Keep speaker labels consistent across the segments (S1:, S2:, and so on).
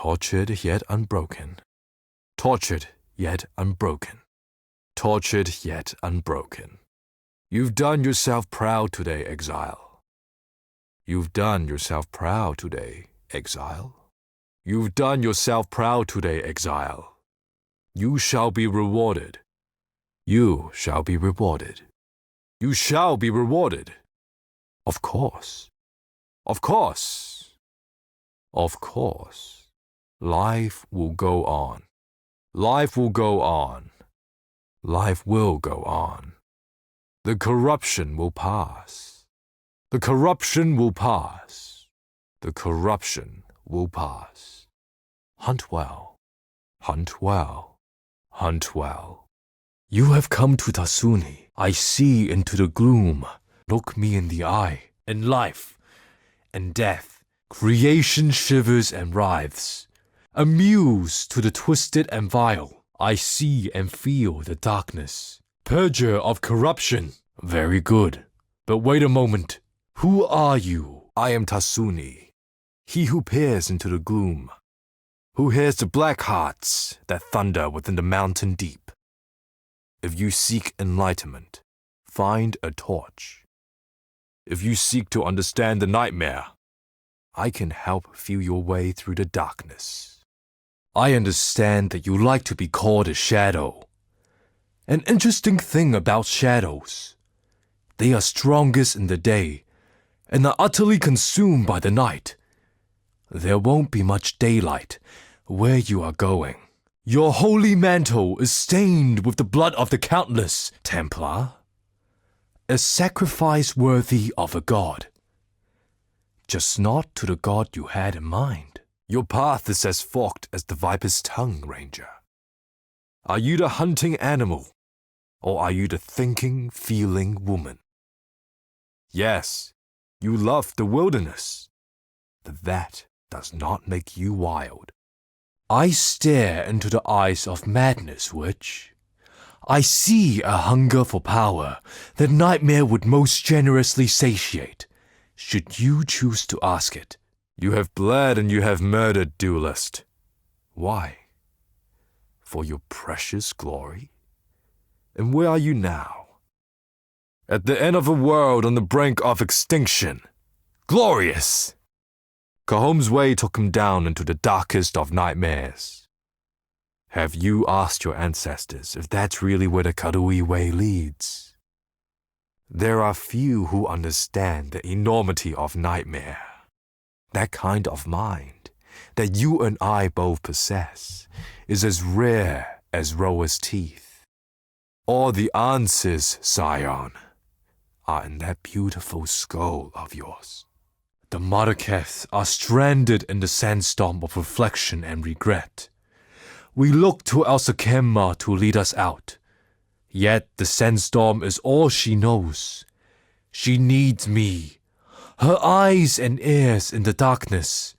S1: tortured yet unbroken, tortured yet unbroken, tortured yet unbroken. You've done yourself proud today, exile. You've done yourself proud today, exile. You've done yourself proud today, exile. You shall be rewarded. You shall be rewarded. You shall be rewarded. Of course. Of course. Of course. Life will go on. Life will go on. Life will go on. The corruption will pass. The corruption will pass. The corruption will pass. Hunt well. Hunt well. Hunt well. You have come to Tasuni. I see into the gloom. Look me in the eye. And life and death. Creation shivers and writhes. Amused to the twisted and vile. I see and feel the darkness. Purger of corruption. Very good. But wait a moment. Who are you? I am Tasuni, he who peers into the gloom, who hears the black hearts that thunder within the mountain deep. If you seek enlightenment, find a torch. If you seek to understand the nightmare, I can help feel your way through the darkness. I understand that you like to be called a shadow. An interesting thing about shadows, they are strongest in the day and are utterly consumed by the night. There won't be much daylight where you are going. Your holy mantle is stained with the blood of the countless, Templar. A sacrifice worthy of a god. Just not to the god you had in mind. Your path is as forked as the viper's tongue, Ranger. Are you the hunting animal, or are you the thinking, feeling woman? Yes, you love the wilderness, but that does not make you wild. I stare into the eyes of madness, Witch. I see a hunger for power that nightmare would most generously satiate, should you choose to ask it. You have bled and you have murdered, duelist. Why? For your precious glory? And where are you now? At the end of a world on the brink of extinction. Glorious! Cahome's way took him down into the darkest of nightmares. Have you asked your ancestors if that's really where the Karui way leads? There are few who understand the enormity of nightmare. That kind of mind that you and I both possess is as rare as rower's teeth. All the answers, Scion, are in that beautiful skull of yours. The Marraketh are stranded in the sandstorm of reflection and regret. We look to El Sakema to lead us out. Yet the sandstorm is all she knows. She needs me, her eyes and ears in the darkness,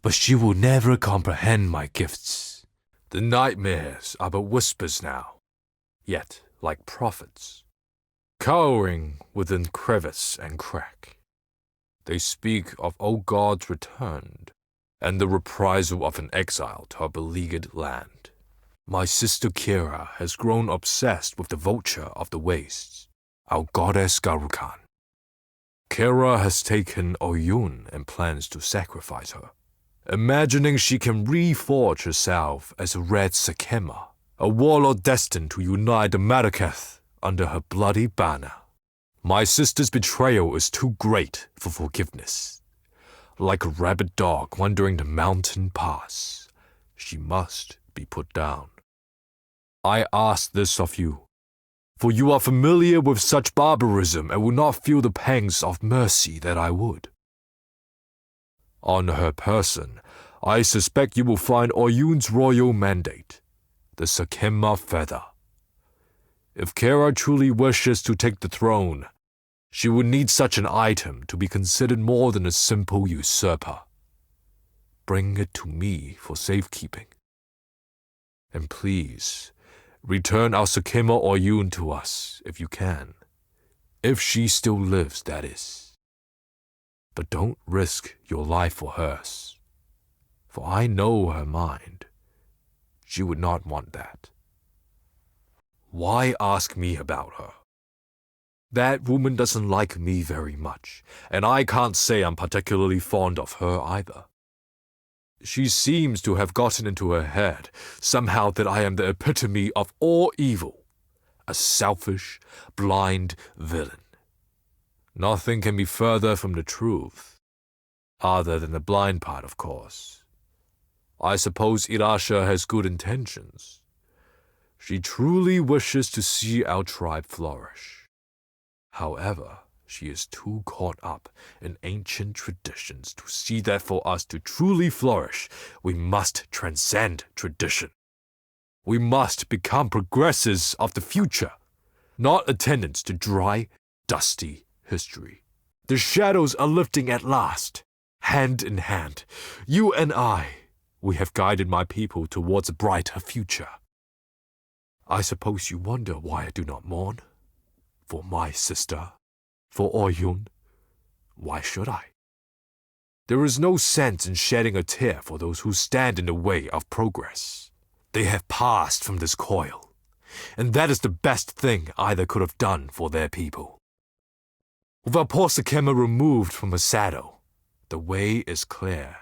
S1: but she will never comprehend my gifts. The nightmares are but whispers now, yet like prophets, cowering within crevice and crack. They speak of old gods returned, and the reprisal of an exile to her beleaguered land. My sister Kira has grown obsessed with the vulture of the wastes, our goddess Garukan. Kira has taken Oyun and plans to sacrifice her, imagining she can reforge herself as a red Sakema, a warlord destined to unite the Marraketh under her bloody banner. My sister's betrayal is too great for forgiveness. Like a rabid dog wandering the mountain pass, she must be put down. I ask this of you, for you are familiar with such barbarism and will not feel the pangs of mercy that I would. On her person, I suspect you will find Oyun's royal mandate, the Sakema feather. If Kara truly wishes to take the throne, she would need such an item to be considered more than a simple usurper. Bring it to me for safekeeping. And please, return our Sakema Oyun to us if you can. If she still lives, that is. But don't risk your life for hers. for I know her mind. She would not want that. Why ask me about her? That woman doesn't like me very much, and I can't say I'm particularly fond of her either. She seems to have gotten into her head somehow that I am the epitome of all evil, a selfish, blind villain. Nothing can be further from the truth, other than the blind part, of course. I suppose Irasha has good intentions. She truly wishes to see our tribe flourish. However, she is too caught up in ancient traditions to see that for us to truly flourish, we must transcend tradition. We must become progressors of the future, not attendants to dry, dusty history. The shadows are lifting at last, hand in hand. You and I, we have guided my people towards a brighter future. I suppose you wonder why I do not mourn? For my sister, for Oyun. Why should I? There is no sense in shedding a tear for those who stand in the way of progress. They have passed from this coil, and that is the best thing either could have done for their people. With our poor Sakema removed from her saddle, the way is clear.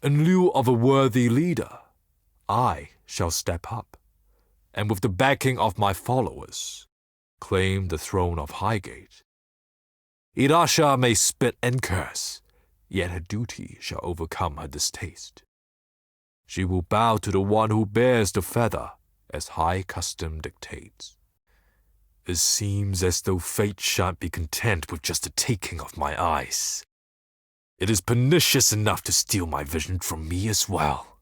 S1: In lieu of a worthy leader, I shall step up, and with the backing of my followers, claim the throne of Highgate. Irasha may spit and curse, yet her duty shall overcome her distaste. She will bow to the one who bears the feather, as high custom dictates. It seems as though fate shan't be content with just the taking of my eyes. It is pernicious enough to steal my vision from me as well.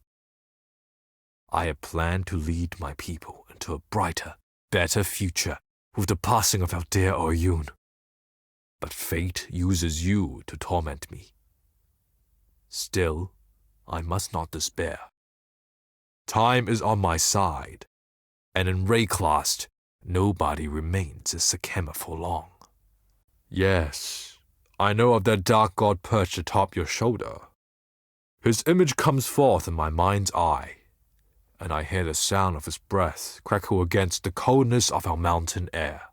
S1: I have planned to lead my people into a brighter, better future with the passing of our dear Oyun. But fate uses you to torment me. Still, I must not despair. Time is on my side, and in Rayclast, nobody remains as Sakema for long. Yes, I know of that dark god perched atop your shoulder. His image comes forth in my mind's eye, and I hear the sound of his breath crackle against the coldness of our mountain air.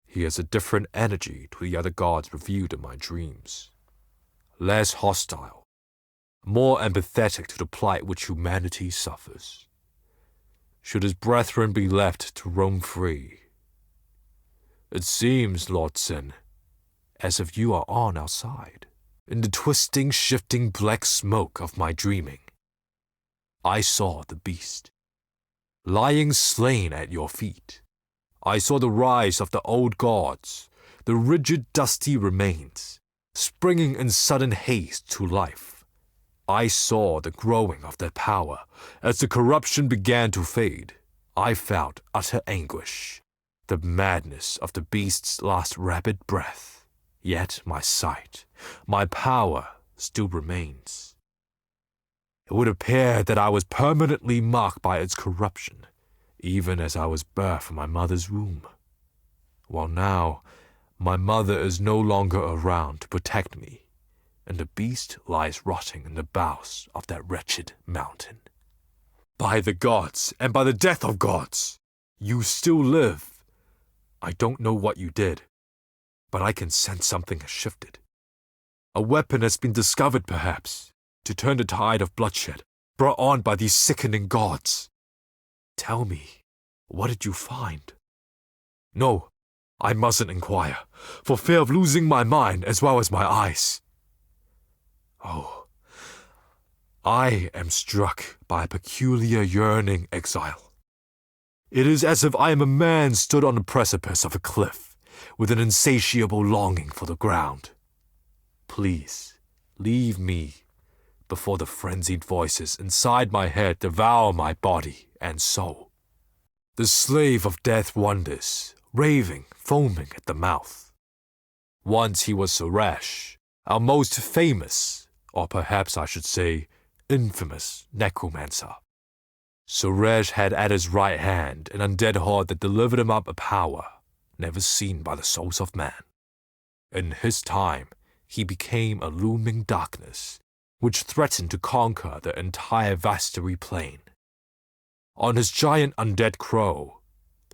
S1: He has a different energy to the other gods revealed in my dreams. Less hostile, more empathetic to the plight which humanity suffers. Should his brethren be left to roam free? It seems, Lord Sin, as if you are on our side. In the twisting, shifting black smoke of my dreaming, I saw the beast, lying slain at your feet. I saw the rise of the old gods, the rigid, dusty remains, springing in sudden haste to life. I saw the growing of their power. As the corruption began to fade, I felt utter anguish, the madness of the beast's last rapid breath. Yet my sight, my power still remains. It would appear that I was permanently marked by its corruption, even as I was birthed from my mother's womb. While now, my mother is no longer around to protect me, and the beast lies rotting in the boughs of that wretched mountain. By the gods, and by the death of gods, you still live. I don't know what you did, but I can sense something has shifted. A weapon has been discovered, perhaps, to turn the tide of bloodshed brought on by these sickening gods. Tell me, what did you find? No, I mustn't inquire, for fear of losing my mind as well as my eyes. Oh, I am struck by a peculiar yearning, Exile. It is as if I am a man stood on the precipice of a cliff, with an insatiable longing for the ground. Please, leave me before the frenzied voices inside my head devour my body and soul. The slave of death wanders, raving, foaming at the mouth. Once he was Suresh, our most famous, or perhaps I should say, infamous necromancer. Suresh had at his right hand an undead horde that delivered him up a power never seen by the souls of man. In his time, he became a looming darkness, which threatened to conquer the entire Vastari plain. On his giant undead crow,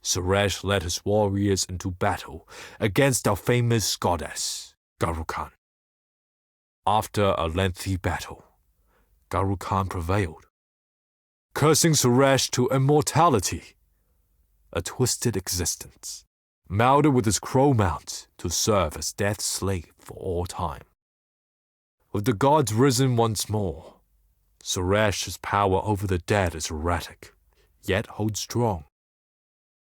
S1: Suresh led his warriors into battle against our famous goddess, Garukan. After a lengthy battle, Garukan prevailed, cursing Suresh to immortality, a twisted existence, mounted with his crow mount to serve as death's slave for all time. With the gods risen once more, Suresh's power over the dead is erratic, yet holds strong.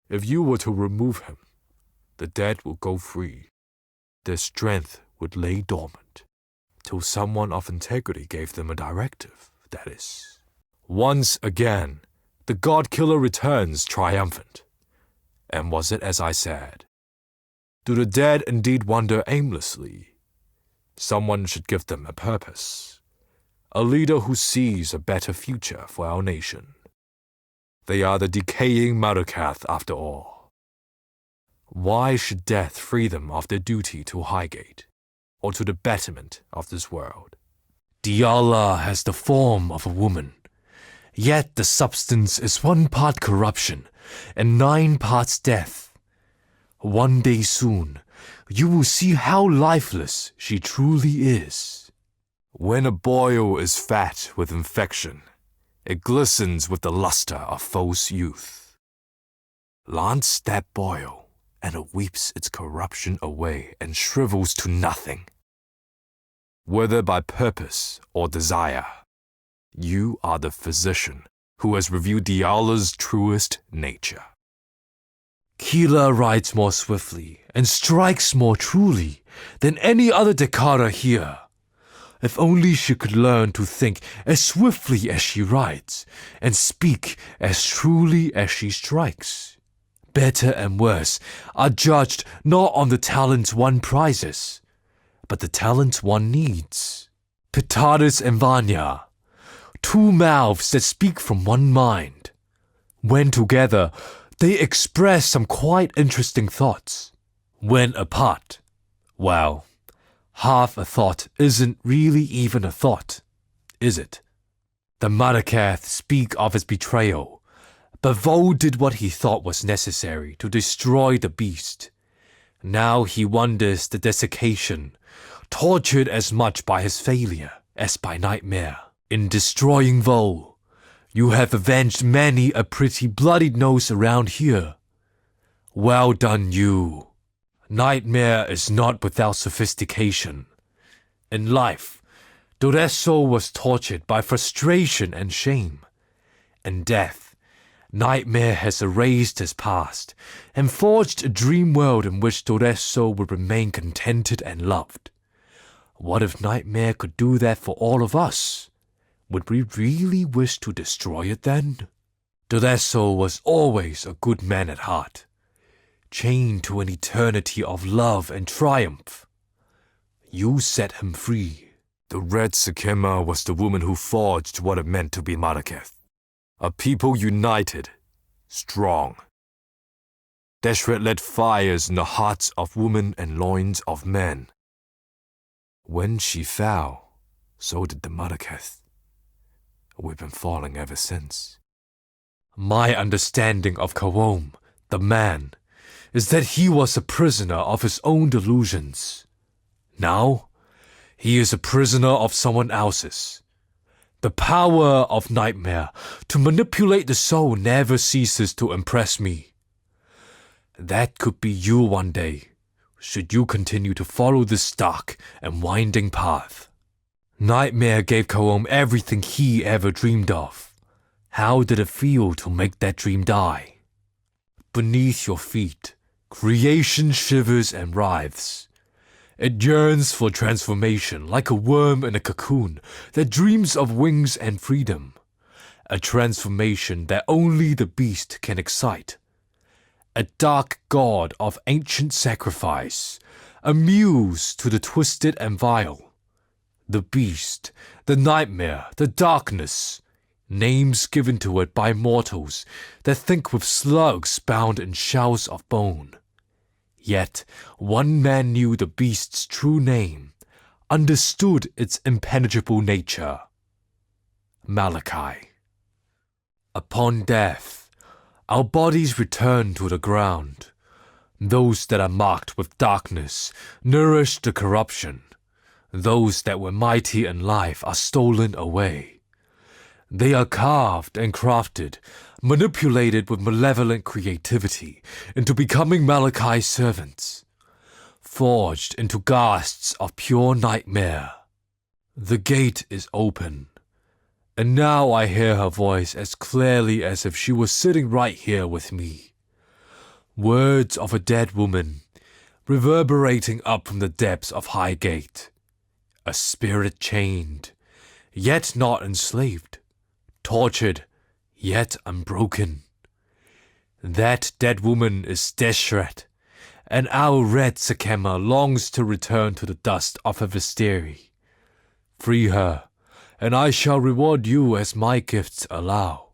S1: If you were to remove him, the dead will go free. Their strength would lay dormant, till someone of integrity gave them a directive, that is. Once again, the god-killer returns triumphant. And was it as I said? Do the dead indeed wander aimlessly? Someone should give them a purpose, a leader who sees a better future for our nation. They are the decaying Marakath after all. Why should death free them of their duty to Highgate, or to the betterment of this world? Diala has the form of a woman, yet the substance is 1 part corruption and 9 parts death. One day soon, you will see how lifeless she truly is. When a boil is fat with infection, it glistens with the luster of false youth. Lance that boil, and it weeps its corruption away and shrivels to nothing. Whether by purpose or desire, you are the physician who has revealed Diala's truest nature. Keela rides more swiftly and strikes more truly than any other Dekara here. If only she could learn to think as swiftly as she rides and speak as truly as she strikes. Better and worse are judged not on the talents one prizes, but the talents one needs. Pitadas and Vanya, 2 mouths that speak from one mind. When together, they express some quite interesting thoughts. When apart, well, half a thought isn't really even a thought, is it? The Marakath speak of his betrayal, but Vo did what he thought was necessary to destroy the beast. Now he wonders the desiccation, tortured as much by his failure as by nightmare. In destroying Vo, you have avenged many a pretty bloodied nose around here. Well done, you. Nightmare is not without sophistication. In life, Doreso was tortured by frustration and shame. In death, Nightmare has erased his past and forged a dream world in which Doreso would remain contented and loved. What if Nightmare could do that for all of us? Would we really wish to destroy it then? Doreso was always a good man at heart, chained to an eternity of love and triumph. You set him free. The Red Sakema was the woman who forged what it meant to be Marakath. A people united, strong. Deshret lit fires in the hearts of women and loins of men. When she fell, so did the Marakath. We've been falling ever since. My understanding of Kawom, the man, is that he was a prisoner of his own delusions. Now, he is a prisoner of someone else's. The power of Nightmare to manipulate the soul never ceases to impress me. That could be you one day, should you continue to follow this dark and winding path. Nightmare gave Kawom everything he ever dreamed of. How did it feel to make that dream die? Beneath your feet, creation shivers and writhes. It yearns for transformation like a worm in a cocoon that dreams of wings and freedom. A transformation that only the beast can excite. A dark god of ancient sacrifice, a muse to the twisted and vile. The beast, the nightmare, the darkness, names given to it by mortals that think with slugs bound in shells of bone. Yet one man knew the beast's true name, understood its impenetrable nature. Malachi. Upon death, our bodies return to the ground. Those that are marked with darkness nourish the corruption. Those that were mighty in life are stolen away. They are carved and crafted, manipulated with malevolent creativity into becoming Malachi's servants, forged into ghasts of pure nightmare. The gate is open, and now I hear her voice as clearly as if she was sitting right here with me. Words of a dead woman, reverberating up from the depths of Highgate. A spirit chained, yet not enslaved. Tortured, yet unbroken. That dead woman is Deshret, and our red Sakema longs to return to the dust of her vestiri. Free her, and I shall reward you as my gifts allow.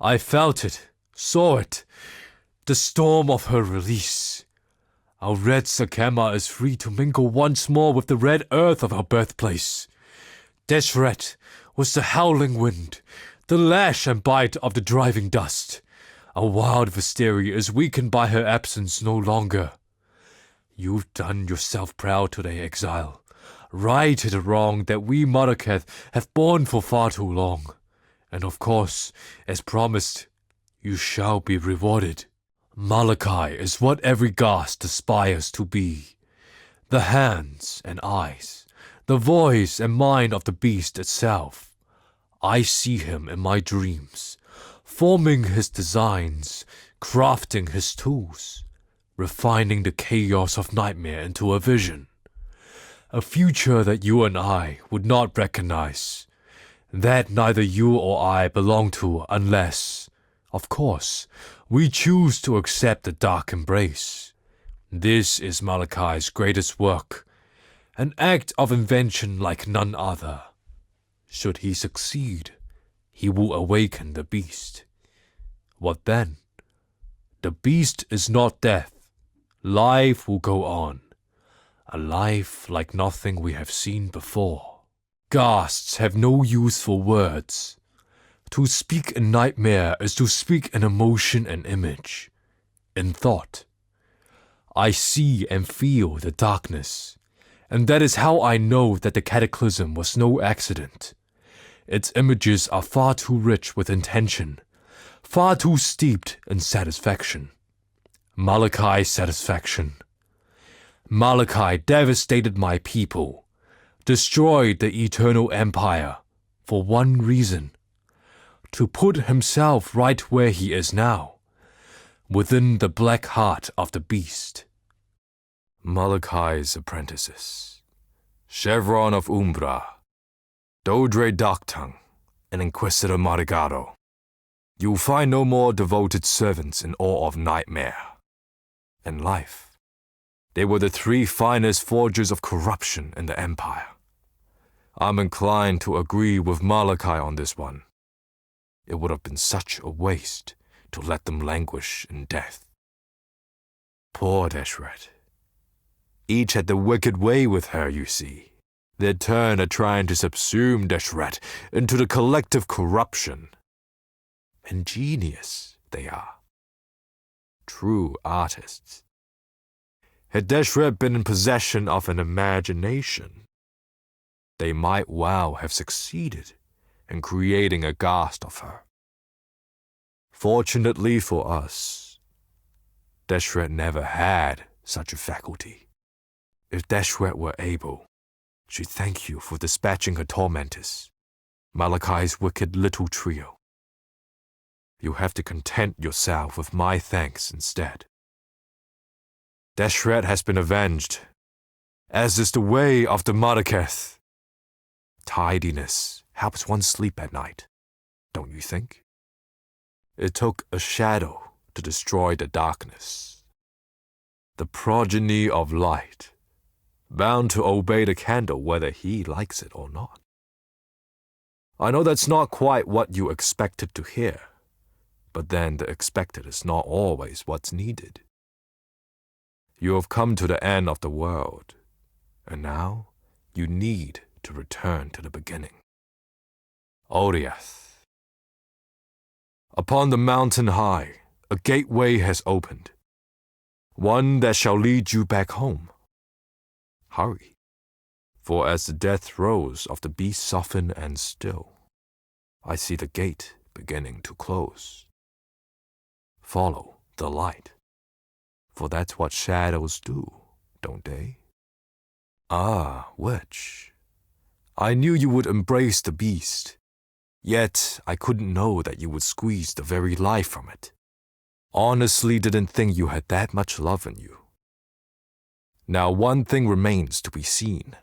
S1: I felt it, saw it, the storm of her release. Our red Sakema is free to mingle once more with the red earth of our birthplace. Deshret was the howling wind, the lash and bite of the driving dust. Our wild vestiri is weakened by her absence no longer. You've done yourself proud today, exile. Righted the wrong that we Marraketh have borne for far too long. And of course, as promised, you shall be rewarded. Malachi is what every ghast aspires to be. The hands and eyes, the voice and mind of the beast itself. I see him in my dreams, forming his designs, crafting his tools, refining the chaos of nightmare into a vision. A future that you and I would not recognize, that neither you or I belong to unless, of course, we choose to accept the dark embrace. This is Malachi's greatest work, an act of invention like none other. Should he succeed, he will awaken the beast. What then? The beast is not death. Life will go on. A life like nothing we have seen before. Ghasts have no use for words. To speak in nightmare is to speak in emotion and image, in thought. I see and feel the darkness, and that is how I know that the cataclysm was no accident. Its images are far too rich with intention, far too steeped in satisfaction. Malachi's satisfaction. Malachi devastated my people, destroyed the eternal empire, for one reason: to put himself right where he is now, within the black heart of the beast. Malachi's apprentices, Chevron of Umbra, Dodre Doctung, and Inquisitor Marigado. You'll find no more devoted servants in awe of nightmare and life. They were the three finest forgers of corruption in the empire. I'm inclined to agree with Malachi on this one. It would have been such a waste to let them languish in death. Poor Deshret. Each had the wicked way with her, you see. Their turn at trying to subsume Deshret into the collective corruption. Ingenious they are. True artists. Had Deshret been in possession of an imagination, they might well have succeeded in creating a ghast of her. Fortunately for us, Deshret never had such a faculty. If Deshret were able, she'd thank you for dispatching her tormentors, Malachi's wicked little trio. You have to content yourself with my thanks instead. Deshret has been avenged, as is the way of the Marraketh. Tidiness helps one sleep at night, don't you think? It took a shadow to destroy the darkness. The progeny of light, bound to obey the candle whether he likes it or not. I know that's not quite what you expected to hear, but then the expected is not always what's needed. You have come to the end of the world, and now You need to return to the beginning. Oriath. Upon the mountain high, a gateway has opened, one that shall lead you back home. Hurry, for as the death throes of the beast soften and still, I see the gate beginning to close. Follow the light, for that's what shadows do, don't they? Ah, witch, I knew you would embrace the beast, yet I couldn't know that you would squeeze the very life from it. Honestly didn't think you had that much love in you. Now one thing remains to be seen.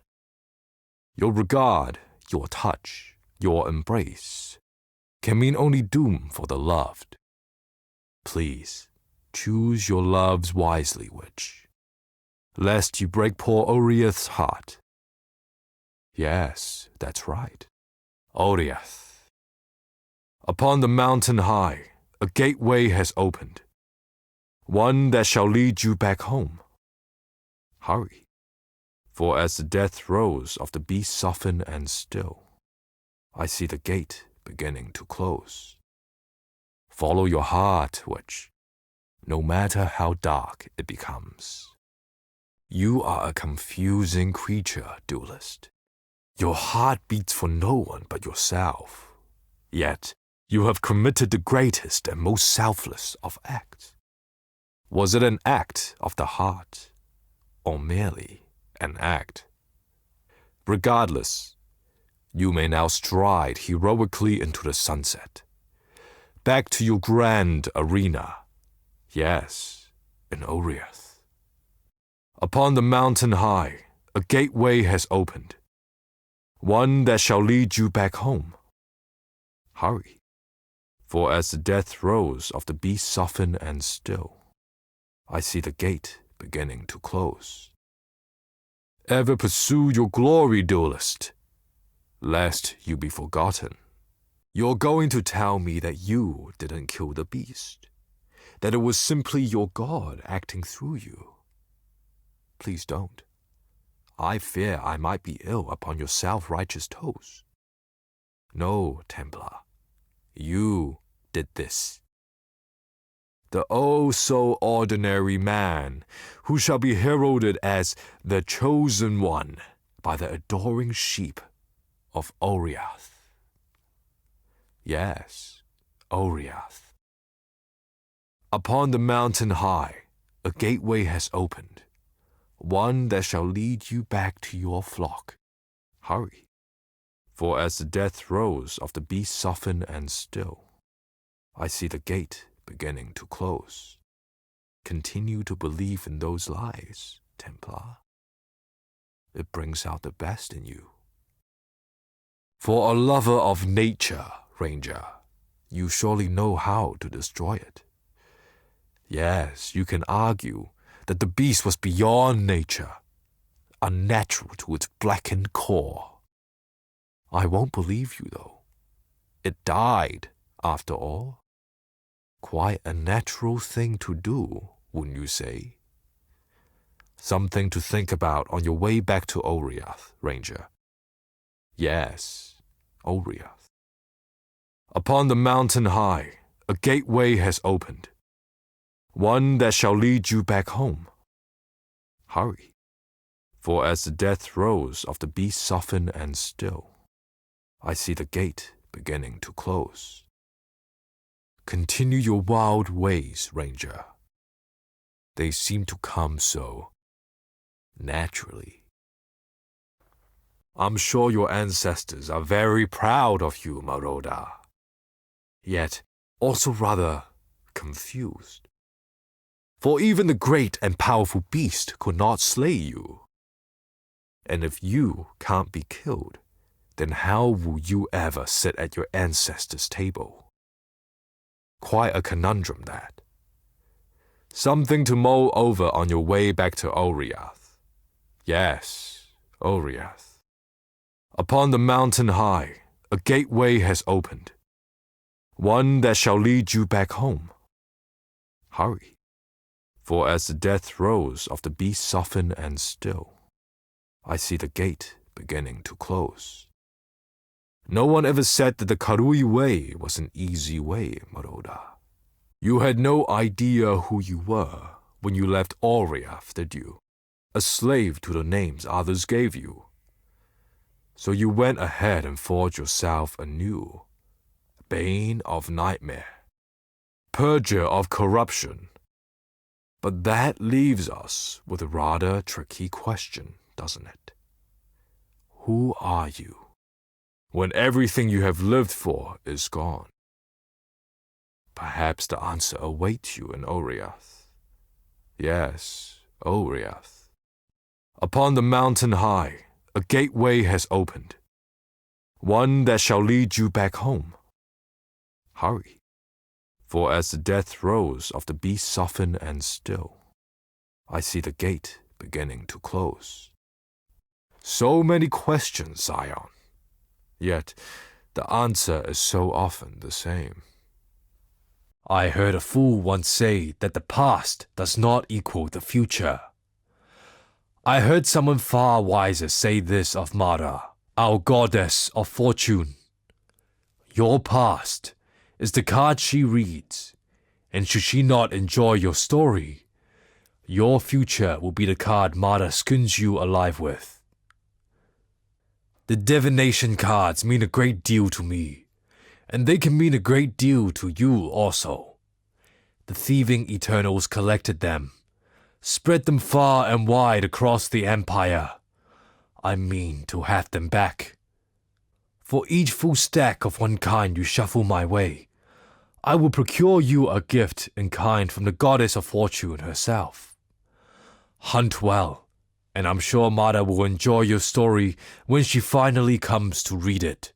S1: Your regard, your touch, your embrace can mean only doom for the loved. Please, choose your loves wisely, witch, lest you break poor Oriath's heart. Yes, that's right, Oriath. Upon the mountain high, a gateway has opened, one that shall lead you back home. Hurry, for as the death throes of the beast soften and still, I see the gate beginning to close. Follow your heart, witch, no matter how dark it becomes. You are a confusing creature, duelist. Your heart beats for no one but yourself, yet you have committed the greatest and most selfless of acts. Was it an act of the heart, or merely an act? Regardless, you may now stride heroically into the sunset, back to your grand arena, yes, in Oriath. Upon the mountain high, a gateway has opened, one that shall lead you back home. Hurry, for as the death throes of the beast soften and still, I see the gate beginning to close. Ever pursue your glory, duelist, lest you be forgotten. You're going to tell me that you didn't kill the beast, that it was simply your God acting through you. Please don't. I fear I might be ill upon your self-righteous toes. No, Templar, you did this. The oh-so-ordinary man who shall be heralded as the chosen one by the adoring sheep of Oriath. Yes, Oriath. Upon the mountain high, a gateway has opened, one that shall lead you back to your flock. Hurry, for as the death throes of the beast soften and still, I see the gate beginning to close. Continue to believe in those lies, Templar. It brings out the best in you. For a lover of nature, Ranger, you surely know how to destroy it. Yes, you can argue that the beast was beyond nature, unnatural to its blackened core. I won't believe you, though. It died, after all. Quite a natural thing to do, wouldn't you say? Something to think about on your way back to Oriath, Ranger. Yes, Oriath. Upon the mountain high, a gateway has opened, one that shall lead you back home. Hurry, for as the death throes of the beast soften and still, I see the gate beginning to close. Continue your wild ways, Ranger. They seem to come so naturally. I'm sure your ancestors are very proud of you, Marauder, yet also rather confused. For even the great and powerful beast could not slay you. And if you can't be killed, then how will you ever sit at your ancestors' table? Quite a conundrum, that. Something to mull over on your way back to Oriath. Yes, Oriath. Upon the mountain high, a gateway has opened, one that shall lead you back home. Hurry, for as the death throes of the beast soften and still, I see the gate beginning to close. No one ever said that the Karui way was an easy way, Maroda. You had no idea who you were when you left Oriath, did you? A slave to the names others gave you. So you went ahead and forged yourself anew. Bane of nightmare. Purger of corruption. But that leaves us with a rather tricky question, doesn't it? Who are you when everything you have lived for is gone? Perhaps the answer awaits you in Oriath. Yes, Oriath. Upon the mountain high, a gateway has opened, one that shall lead you back home. Hurry, for as the death throes of the beast soften and still, I see the gate beginning to close. So many questions, Zion, yet the answer is so often the same. I heard a fool once say that the past does not equal the future. I heard someone far wiser say this of Mara, our goddess of fortune. Your past is the card she reads, and should she not enjoy your story, your future will be the card Mara skins you alive with. The divination cards mean a great deal to me, and they can mean a great deal to you also. The thieving Eternals collected them, spread them far and wide across the empire. I mean to have them back. For each full stack of one kind you shuffle my way, I will procure you a gift in kind from the goddess of fortune herself. Hunt well, and I'm sure Mara will enjoy your story when she finally comes to read it.